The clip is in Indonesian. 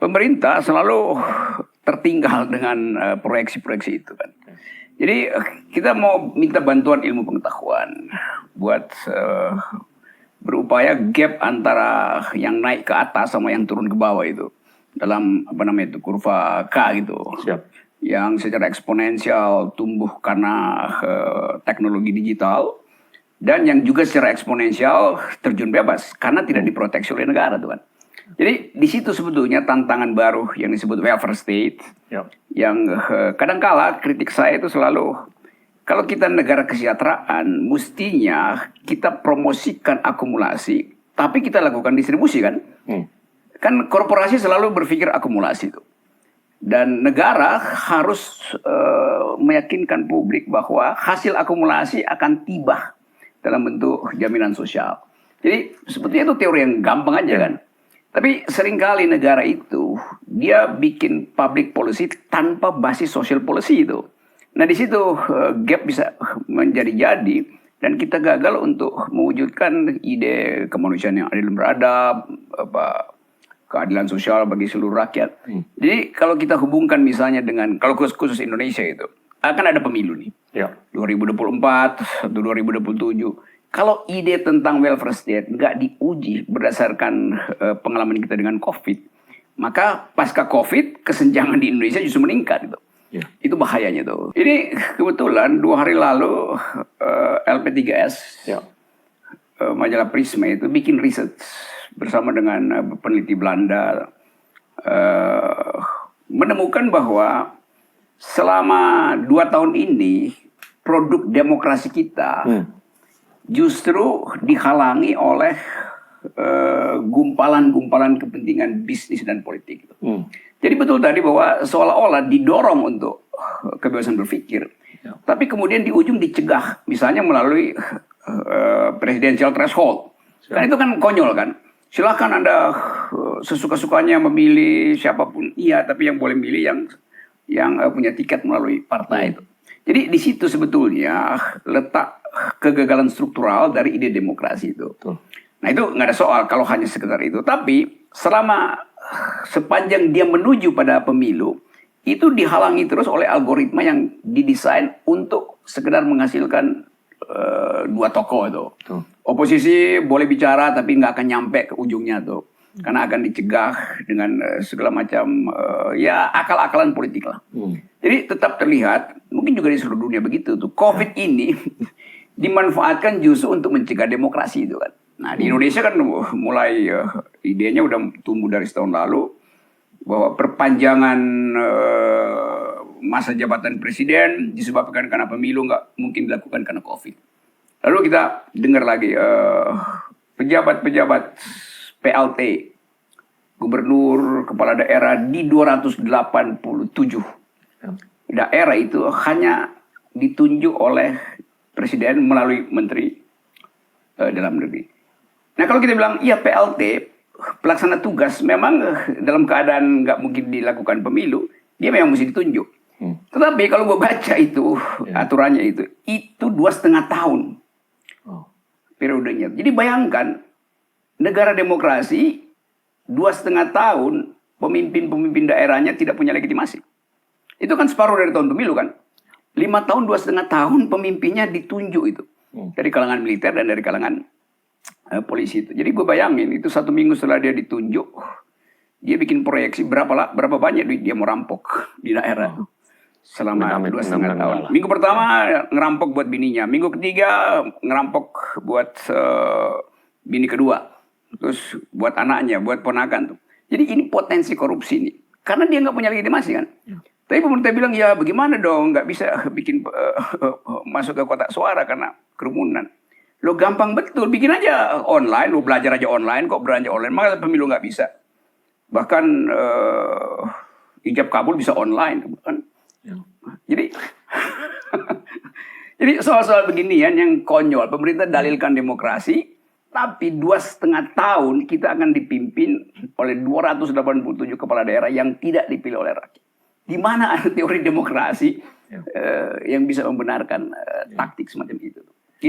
pemerintah selalu tertinggal dengan proyeksi-proyeksi itu kan. Jadi kita mau minta bantuan ilmu pengetahuan buat berupaya gap antara yang naik ke atas sama yang turun ke bawah itu dalam kurva K gitu. Siap. Yang secara eksponensial tumbuh karena teknologi digital dan yang juga secara eksponensial terjun bebas karena tidak diproteksi oleh negara tuh kan. Jadi di situ sebetulnya tantangan baru yang disebut welfare state. Yep. Yang kadangkala kritik saya itu selalu kalau kita negara kesejahteraan mestinya kita promosikan akumulasi tapi kita lakukan distribusi kan. Kan korporasi selalu berpikir akumulasi itu. Dan negara harus meyakinkan publik bahwa hasil akumulasi akan tiba dalam bentuk jaminan sosial. Jadi sebetulnya itu teori yang gampang aja kan. Tapi seringkali negara itu dia bikin public policy tanpa basis social policy itu. Nah di situ gap bisa menjadi-jadi dan kita gagal untuk mewujudkan ide kemanusiaan yang adil dan beradab, keadilan sosial bagi seluruh rakyat. Jadi kalau kita hubungkan misalnya dengan kalau khusus Indonesia itu akan ada pemilu nih. Ya. 2024 atau 2027. Kalau ide tentang welfare state nggak diuji berdasarkan pengalaman kita dengan COVID, maka pasca COVID kesenjangan di Indonesia justru meningkat gitu. Ya. Itu bahayanya tuh. Ini kebetulan 2 hari lalu LP3S, majalah Prisma itu bikin riset bersama dengan peneliti Belanda menemukan bahwa selama 2 tahun ini produk demokrasi kita justru dihalangi oleh gumpalan-gumpalan kepentingan bisnis dan politik. Jadi betul tadi bahwa seolah-olah didorong untuk kebebasan berpikir, tapi kemudian di ujung dicegah, misalnya melalui presidential threshold. Kan itu kan konyol kan. Silakan Anda sesuka-sukanya memilih siapapun, iya, tapi yang boleh milih yang punya tiket melalui partai itu. Jadi di situ sebetulnya letak kegagalan struktural dari ide demokrasi itu. Nah itu nggak ada soal kalau hanya sekedar itu. Tapi sepanjang dia menuju pada pemilu, itu dihalangi terus oleh algoritma yang didesain untuk sekedar menghasilkan 2 tokoh itu. Oposisi boleh bicara tapi nggak akan nyampe ke ujungnya tuh. Karena akan dicegah dengan segala macam akal-akalan politik lah. Jadi tetap terlihat, mungkin juga di seluruh dunia begitu tuh. COVID ini dimanfaatkan justru untuk mencegah demokrasi itu kan. Nah di Indonesia kan mulai idenya udah tumbuh dari setahun lalu bahwa perpanjangan masa jabatan presiden disebabkan karena pemilu nggak mungkin dilakukan karena COVID. Lalu kita dengar lagi pejabat-pejabat PLT, gubernur, kepala daerah di 287 daerah itu hanya ditunjuk oleh presiden melalui menteri dalam negeri. Nah kalau kita bilang iya PLT, pelaksana tugas memang dalam keadaan nggak mungkin dilakukan pemilu, dia memang mesti ditunjuk. Tetapi kalau gue baca itu aturannya itu 2,5 tahun periodenya. Jadi bayangkan negara demokrasi 2,5 tahun pemimpin daerahnya tidak punya legitimasi. Itu kan separuh dari tahun pemilu kan. 5 tahun 2,5 tahun pemimpinnya ditunjuk itu dari kalangan militer dan dari kalangan polisi itu. Jadi gue bayangin itu 1 minggu setelah dia ditunjuk, dia bikin proyeksi berapa banyak duit dia mau rampok di daerah selama 2,5 tahun. Minggu pertama ngerampok buat bininya, minggu ketiga ngerampok buat bini kedua, terus buat anaknya, buat ponakan tuh. Jadi ini potensi korupsi nih, karena dia nggak punya legitimasi kan. Tapi pemerintah bilang ya bagaimana dong, nggak bisa bikin masuk ke kotak suara karena kerumunan. Lo gampang betul, bikin aja online, lo belajar aja online, kok belanja online, maka pemilu nggak bisa. Bahkan ijab kabul bisa online kan. Jadi soal-soal beginian yang konyol, pemerintah dalilkan demokrasi, tapi 2,5 tahun kita akan dipimpin oleh 287 kepala daerah yang tidak dipilih oleh rakyat. Di mana ada teori demokrasi yang bisa membenarkan taktik semacam itu?